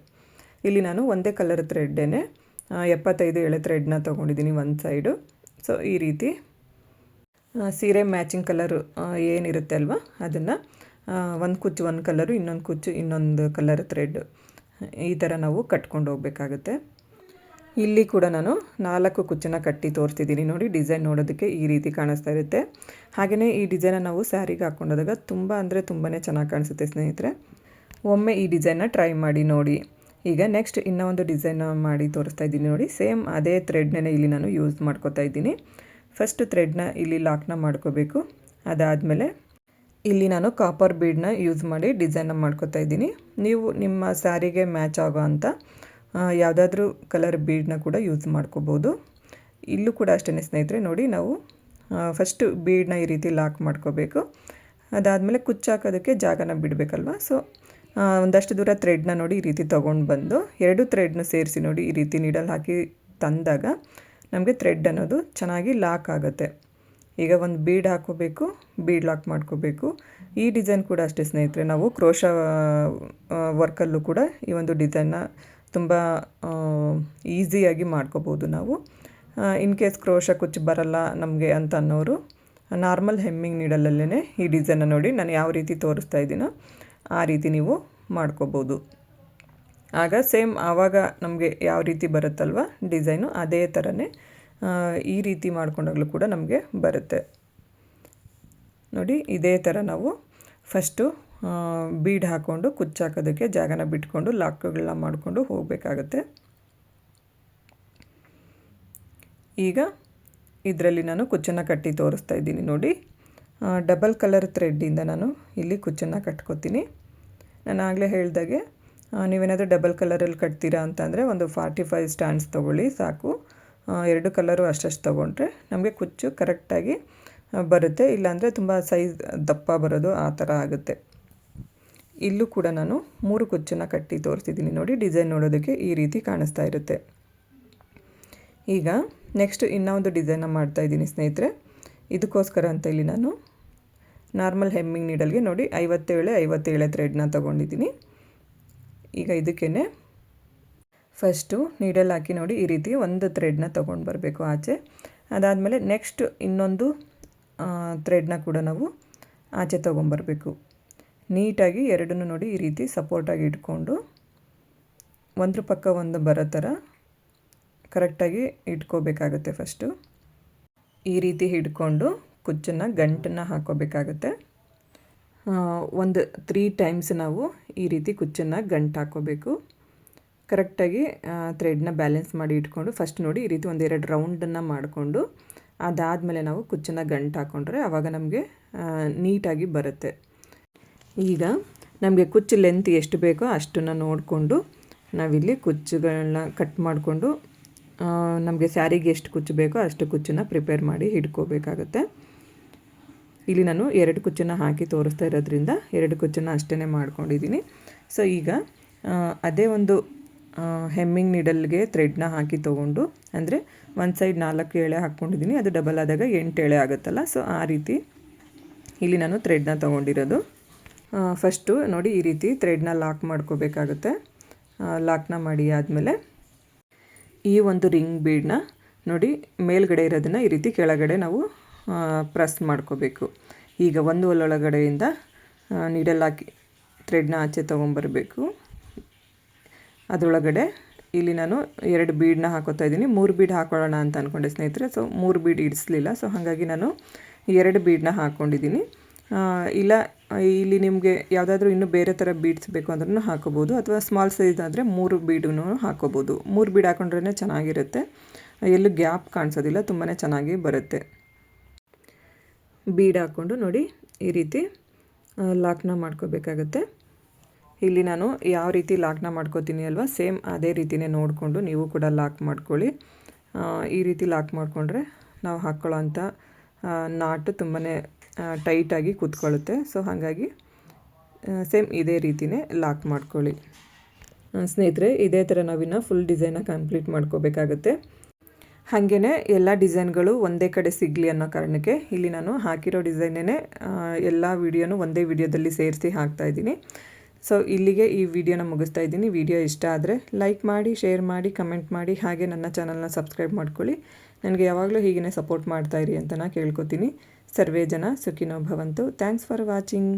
ಇಲ್ಲಿ ನಾನು ಒಂದೇ ಕಲರ್ ಥ್ರೆಡ್ಡೇ 75 ಎಳೆ ಥ್ರೆಡ್ನ ತೊಗೊಂಡಿದ್ದೀನಿ ಒಂದು ಸೈಡು. ಸೊ ಈ ರೀತಿ ಸೀರೆ ಮ್ಯಾಚಿಂಗ್ ಕಲರು ಏನಿರುತ್ತೆ ಅಲ್ವಾ ಅದನ್ನು ಒಂದು ಕುಚ್ಚು ಒಂದು ಕಲರು, ಇನ್ನೊಂದು ಕುಚ್ಚು ಇನ್ನೊಂದು ಕಲರ್ ಥ್ರೆಡ್, ಈ ಥರ ನಾವು ಕಟ್ಕೊಂಡು ಹೋಗಬೇಕಾಗುತ್ತೆ. ಇಲ್ಲಿ ಕೂಡ ನಾನು 4 ಕುಚ್ಚನ್ನು ಕಟ್ಟಿ ತೋರಿಸ್ತಿದ್ದೀನಿ ನೋಡಿ. ಡಿಸೈನ್ ನೋಡೋದಕ್ಕೆ ಈ ರೀತಿ ಕಾಣಿಸ್ತಾ ಇರುತ್ತೆ. ಹಾಗೆಯೇ ಈ ಡಿಸೈನ ನಾವು ಸ್ಯಾರಿಗೆ ಹಾಕ್ಕೊಂಡೋದಾಗ ತುಂಬ ಅಂದರೆ ತುಂಬಾ ಚೆನ್ನಾಗಿ ಕಾಣಿಸುತ್ತೆ ಸ್ನೇಹಿತರೆ. ಒಮ್ಮೆ ಈ ಡಿಸೈನ್ನ ಟ್ರೈ ಮಾಡಿ ನೋಡಿ. ಈಗ ನೆಕ್ಸ್ಟ್ ಇನ್ನೂ ಒಂದು ಡಿಸೈನ್ ಮಾಡಿ ತೋರಿಸ್ತಾ ಇದ್ದೀನಿ ನೋಡಿ. ಸೇಮ್ ಅದೇ ಥ್ರೆಡ್ನೇ ಇಲ್ಲಿ ನಾನು ಯೂಸ್ ಮಾಡ್ಕೋತಾ ಇದ್ದೀನಿ. ಫಸ್ಟ್ ಥ್ರೆಡ್ನ ಇಲ್ಲಿ ಲಾಕ್ನ ಮಾಡ್ಕೋಬೇಕು. ಅದಾದಮೇಲೆ ಇಲ್ಲಿ ನಾನು ಕಾಪರ್ ಬೀಡನ್ನ ಯೂಸ್ ಮಾಡಿ ಡಿಸೈನ್ನ ಮಾಡ್ಕೋತಾ ಇದ್ದೀನಿ. ನೀವು ನಿಮ್ಮ ಸ್ಯಾರಿಗೆ ಮ್ಯಾಚ್ ಆಗೋ ಅಂಥ ಯಾವುದಾದ್ರೂ ಕಲರ್ ಬೀಡನ್ನ ಕೂಡ ಯೂಸ್ ಮಾಡ್ಕೋಬೋದು. ಇಲ್ಲೂ ಕೂಡ ಅಷ್ಟೇ ಸ್ನೇಹಿತರೆ, ನೋಡಿ ನಾವು ಫಸ್ಟು ಬೀಡನ್ನ ಈ ರೀತಿ ಲಾಕ್ ಮಾಡ್ಕೋಬೇಕು. ಅದಾದಮೇಲೆ ಕುಚ್ಚಾಕೋದಕ್ಕೆ ಜಾಗನ ಬಿಡಬೇಕಲ್ವ. ಸೊ ಒಂದಷ್ಟು ದೂರ ಥ್ರೆಡ್ನ ನೋಡಿ ಈ ರೀತಿ ತೊಗೊಂಡು ಬಂದು 2 ಥ್ರೆಡ್ನ ಸೇರಿಸಿ ನೋಡಿ ಈ ರೀತಿ ನೀಡಲ್ ಹಾಕಿ ತಂದಾಗ ನಮಗೆ ಥ್ರೆಡ್ ಅನ್ನೋದು ಚೆನ್ನಾಗಿ ಲಾಕ್ ಆಗುತ್ತೆ. ಈಗ ಒಂದು ಬೀಡ್ ಹಾಕೋಬೇಕು, ಬೀಡ್ ಲಾಕ್ ಮಾಡ್ಕೋಬೇಕು. ಈ ಡಿಸೈನ್ ಕೂಡ ಅಷ್ಟೇ ಸ್ನೇಹಿತರೆ, ನಾವು ಕ್ರೋಶ ವರ್ಕಲ್ಲೂ ಕೂಡ ಈ ಒಂದು ಡಿಸೈನ್ನ ತುಂಬ ಈಸಿಯಾಗಿ ಮಾಡ್ಕೋಬೋದು ನಾವು. ಇನ್ ಕೇಸ್ ಕ್ರೋಶ ಕುಚ್ಚು ಬರಲ್ಲ ನಮಗೆ ಅಂತ ಅನ್ನೋರು ನಾರ್ಮಲ್ ಹೆಮ್ಮಿಂಗ್ ನೀಡಲಲ್ಲೇ ಈ ಡಿಸೈನ್ನ ನೋಡಿ ನಾನು ಯಾವ ರೀತಿ ತೋರಿಸ್ತಾ ಇದ್ದೀನೋ ಆ ರೀತಿ ನೀವು ಮಾಡ್ಕೋಬೋದು. ಆಗ ಸೇಮ್ ಆವಾಗ ನಮಗೆ ಯಾವ ರೀತಿ ಬರುತ್ತಲ್ವ ಡಿಸೈನು, ಅದೇ ಥರನೇ ಈ ರೀತಿ ಮಾಡ್ಕೊಂಡಾಗಲೂ ಕೂಡ ನಮಗೆ ಬರುತ್ತೆ ನೋಡಿ. ಇದೇ ಥರ ನಾವು ಫಸ್ಟು ಬೀಡ್ ಹಾಕ್ಕೊಂಡು ಕುಚ್ಚಾಕೋದಕ್ಕೆ ಜಾಗನ ಬಿಟ್ಕೊಂಡು ಲಾಕ್ಗಳನ್ನ ಮಾಡಿಕೊಂಡು ಹೋಗಬೇಕಾಗತ್ತೆ. ಈಗ ಇದರಲ್ಲಿ ನಾನು ಕುಚ್ಚನ್ನು ಕಟ್ಟಿ ತೋರಿಸ್ತಾ ಇದ್ದೀನಿ ನೋಡಿ. ಡಬಲ್ ಕಲರ್ ಥ್ರೆಡ್ಡಿಂದ ನಾನು ಇಲ್ಲಿ ಕುಚ್ಚನ್ನು ಕಟ್ಕೋತೀನಿ. ನಾನು ಆಗಲೇ ಹೇಳ್ದಾಗೆ ನೀವೇನಾದರೂ ಡಬಲ್ ಕಲರಲ್ಲಿ ಕಟ್ತೀರಾ ಅಂತಂದರೆ ಒಂದು 45 ಸ್ಟ್ಯಾಂಡ್ಸ್ ತೊಗೊಳ್ಳಿ ಸಾಕು. 2 ಕಲರು ಅಷ್ಟಷ್ಟು ತೊಗೊಂಡ್ರೆ ನಮಗೆ ಕುಚ್ಚು ಕರೆಕ್ಟಾಗಿ ಬರುತ್ತೆ. ಇಲ್ಲಾಂದರೆ ತುಂಬ ಸೈಜ್ ದಪ್ಪ ಬರೋದು ಆ ಥರ ಆಗುತ್ತೆ. ಇಲ್ಲೂ ಕೂಡ ನಾನು 3 ಕುಚ್ಚನ್ನು ಕಟ್ಟಿ ತೋರಿಸ್ತಿದ್ದೀನಿ ನೋಡಿ. ಡಿಸೈನ್ ನೋಡೋದಕ್ಕೆ ಈ ರೀತಿ ಕಾಣಿಸ್ತಾ ಇರುತ್ತೆ. ಈಗ ನೆಕ್ಸ್ಟ್ ಇನ್ನೊಂದು ಡಿಸೈನ್ನ ಮಾಡ್ತಾಯಿದ್ದೀನಿ ಸ್ನೇಹಿತರೆ. ಇದಕ್ಕೋಸ್ಕರ ಅಂತ ಇಲ್ಲಿ ನಾನು ನಾರ್ಮಲ್ ಹೆಮ್ಮಿಂಗ್ ನೀಡಲ್ಗೆ ನೋಡಿ 57 ಥ್ರೆಡ್ನ ತೊಗೊಂಡಿದ್ದೀನಿ. ಈಗ ಇದಕ್ಕೇ ಫಸ್ಟು ನೀಡಲ್ ಹಾಕಿ ನೋಡಿ ಈ ರೀತಿ ಒಂದು ಥ್ರೆಡ್ನ ತೊಗೊಂಡು ಬರಬೇಕು ಆಚೆ. ಅದಾದಮೇಲೆ ನೆಕ್ಸ್ಟ್ ಇನ್ನೊಂದು ಥ್ರೆಡ್ನ ಕೂಡ ನಾವು ಆಚೆ ತೊಗೊಂಬರಬೇಕು. ನೀಟಾಗಿ ಎರಡನ್ನೂ ನೋಡಿ ಈ ರೀತಿ ಸಪೋರ್ಟಾಗಿ ಇಟ್ಕೊಂಡು ಒಂದ್ರ ಪಕ್ಕ ಒಂದು ಬರೋ ಥರ ಕರೆಕ್ಟಾಗಿ ಇಟ್ಕೋಬೇಕಾಗುತ್ತೆ. ಫಸ್ಟು ಈ ರೀತಿ ಹಿಡ್ಕೊಂಡು ಕುಚ್ಚನ್ನು ಗಂಟನ್ನು ಹಾಕೋಬೇಕಾಗುತ್ತೆ. ಒಂದು 3 ಟೈಮ್ಸ್ ನಾವು ಈ ರೀತಿ ಕುಚ್ಚನ್ನು ಗಂಟು ಹಾಕೋಬೇಕು. ಕರೆಕ್ಟಾಗಿ ಥ್ರೆಡ್ನ ಬ್ಯಾಲೆನ್ಸ್ ಮಾಡಿ ಇಟ್ಕೊಂಡು ಫಸ್ಟ್ ನೋಡಿ ಈ ರೀತಿ 1-2 ರೌಂಡನ್ನು ಮಾಡಿಕೊಂಡು ಅದಾದಮೇಲೆ ನಾವು ಕುಚ್ಚನ್ನು ಗಂಟು ಹಾಕ್ಕೊಂಡ್ರೆ ಆವಾಗ ನಮಗೆ ನೀಟಾಗಿ ಬರುತ್ತೆ. ಈಗ ನಮಗೆ ಕುಚ್ಚು ಲೆಂತ್ ಎಷ್ಟು ಬೇಕೋ ಅಷ್ಟನ್ನು ನೋಡಿಕೊಂಡು ನಾವಿಲ್ಲಿ ಕುಚ್ಚುಗಳನ್ನ ಕಟ್ ಮಾಡಿಕೊಂಡು ನಮಗೆ ಸ್ಯಾರಿಗೆ ಎಷ್ಟು ಕುಚ್ಚು ಬೇಕೋ ಅಷ್ಟು ಕುಚ್ಚನ್ನು ಪ್ರಿಪೇರ್ ಮಾಡಿ ಹಿಡ್ಕೋಬೇಕಾಗತ್ತೆ. ಇಲ್ಲಿ ನಾನು 2 ಕುಚ್ಚನ್ನು ಹಾಕಿ ತೋರಿಸ್ತಾ ಇರೋದ್ರಿಂದ 2 ಕುಚ್ಚನ್ನು ಅಷ್ಟೇ ಮಾಡ್ಕೊಂಡಿದ್ದೀನಿ. ಸೊ ಈಗ ಅದೇ ಒಂದು ಹೆಮ್ಮಿಂಗ್ ನೀಡಲ್ಗೆ ಥ್ರೆಡ್ನ ಹಾಕಿ ತೊಗೊಂಡು ಅಂದರೆ ಒಂದು ಸೈಡ್ 4 ಎಳೆ ಹಾಕ್ಕೊಂಡಿದ್ದೀನಿ, ಅದು ಡಬಲ್ ಆದಾಗ 8 ಎಳೆ ಆಗುತ್ತಲ್ಲ. ಸೊ ಆ ರೀತಿ ಇಲ್ಲಿ ನಾನು ಥ್ರೆಡ್ನ ತೊಗೊಂಡಿರೋದು. ಫಸ್ಟು ನೋಡಿ ಈ ರೀತಿ ಥ್ರೆಡ್ನ ಲಾಕ್ ಮಾಡ್ಕೋಬೇಕಾಗುತ್ತೆ. ಲಾಕ್ನ ಮಾಡಿ ಆದಮೇಲೆ ಈ ಒಂದು ರಿಂಗ್ ಬೀಡನ್ನ ನೋಡಿ ಮೇಲ್ಗಡೆ ಇರೋದನ್ನು ಈ ರೀತಿ ಕೆಳಗಡೆ ನಾವು ಪ್ರೆಸ್ ಮಾಡ್ಕೋಬೇಕು. ಈಗ ಒಂದು ಒಳಗಡೆಯಿಂದ ನೀಡಲ್ ಹಾಕಿ ಥ್ರೆಡ್ನ ಆಚೆ ತೊಗೊಂಬರಬೇಕು. ಅದರೊಳಗಡೆ ಇಲ್ಲಿ ನಾನು 2 ಬೀಡನ್ನ ಹಾಕೋತಾ ಇದ್ದೀನಿ. 3 ಬೀಡ್ ಹಾಕೊಳ್ಳೋಣ ಅಂತ ಅಂದ್ಕೊಂಡೆ ಸ್ನೇಹಿತರೆ. So 3 bead ಇಡಿಸ್ಲಿಲ್ಲ. ಸೊ ಹಾಗಾಗಿ ನಾನು 2 ಬೀಡನ್ನ ಹಾಕ್ಕೊಂಡಿದ್ದೀನಿ. ಇಲ್ಲ ಇಲ್ಲಿ ನಿಮಗೆ ಯಾವುದಾದ್ರೂ ಇನ್ನೂ ಬೇರೆ ಥರ ಬೀಡ್ಸ್ ಬೇಕು ಅಂದ್ರೂ ಹಾಕೋಬೋದು, ಅಥವಾ ಸ್ಮಾಲ್ ಸೈಜ್ ಆದರೆ 3 ಬೀಡನ್ನು ಹಾಕೋಬೋದು. 3 ಬೀಡ್ ಹಾಕೊಂಡ್ರೇ ಚೆನ್ನಾಗಿರುತ್ತೆ, ಎಲ್ಲೂ ಗ್ಯಾಪ್ ಕಾಣಿಸೋದಿಲ್ಲ, ತುಂಬಾ ಚೆನ್ನಾಗಿ ಬರುತ್ತೆ. ಬೀಡ್ ಹಾಕ್ಕೊಂಡು ನೋಡಿ ಈ ರೀತಿ ಲಾಕ್ನ ಮಾಡ್ಕೋಬೇಕಾಗತ್ತೆ. ಇಲ್ಲಿ ನಾನು ಯಾವ ರೀತಿ ಲಾಕ್ನ ಮಾಡ್ಕೋತೀನಿ ಅಲ್ವಾ, ಸೇಮ್ ಅದೇ ರೀತಿಯೇ ನೋಡಿಕೊಂಡು ನೀವು ಕೂಡ ಲಾಕ್ ಮಾಡ್ಕೊಳ್ಳಿ. ಈ ರೀತಿ ಲಾಕ್ ಮಾಡಿಕೊಂಡ್ರೆ ನಾವು ಹಾಕ್ಕೊಳ್ಳೋ ಅಂಥ ನಾಟು ತುಂಬಾ ಟೈಟಾಗಿ ಕೂತ್ಕೊಳ್ಳುತ್ತೆ. ಸೊ ಹಾಗಾಗಿ ಸೇಮ್ ಇದೇ ರೀತಿಯೇ ಲಾಕ್ ಮಾಡ್ಕೊಳ್ಳಿ ಸ್ನೇಹಿತರೆ. ಇದೇ ಥರ ನಾವಿನ್ನು ಫುಲ್ ಡಿಸೈನ ಕಂಪ್ಲೀಟ್ ಮಾಡ್ಕೋಬೇಕಾಗತ್ತೆ. ಹಾಗೆಯೇ ಎಲ್ಲ ಡಿಸೈನ್ಗಳು ಒಂದೇ ಕಡೆ ಸಿಗಲಿ ಅನ್ನೋ ಕಾರಣಕ್ಕೆ ಇಲ್ಲಿ ನಾನು ಹಾಕಿರೋ ಡಿಸೈನೇ ಎಲ್ಲ ವೀಡಿಯೋನು ಒಂದೇ ವಿಡಿಯೋದಲ್ಲಿ ಸೇರಿಸಿ ಹಾಕ್ತಾಯಿದ್ದೀನಿ. ಸೊ ಇಲ್ಲಿಗೆ ಈ ವಿಡಿಯೋನ ಮುಗಿಸ್ತಾ ಇದ್ದೀನಿ. ವಿಡಿಯೋ ಇಷ್ಟ ಆದರೆ ಲೈಕ್ ಮಾಡಿ, ಶೇರ್ ಮಾಡಿ, ಕಮೆಂಟ್ ಮಾಡಿ, ಹಾಗೆ ನನ್ನ ಚಾನಲ್ನ ಸಬ್ಸ್ಕ್ರೈಬ್ ಮಾಡ್ಕೊಳ್ಳಿ. ನನಗೆ ಯಾವಾಗಲೂ ಹೀಗೇ ಸಪೋರ್ಟ್ ಮಾಡ್ತಾಯಿರಿ ಅಂತ ನಾನು ಕೇಳ್ಕೊತೀನಿ. ಸರ್ವೇ ಜನ ಸುಖಿನೋ ಭವಂತು. Thanks for watching.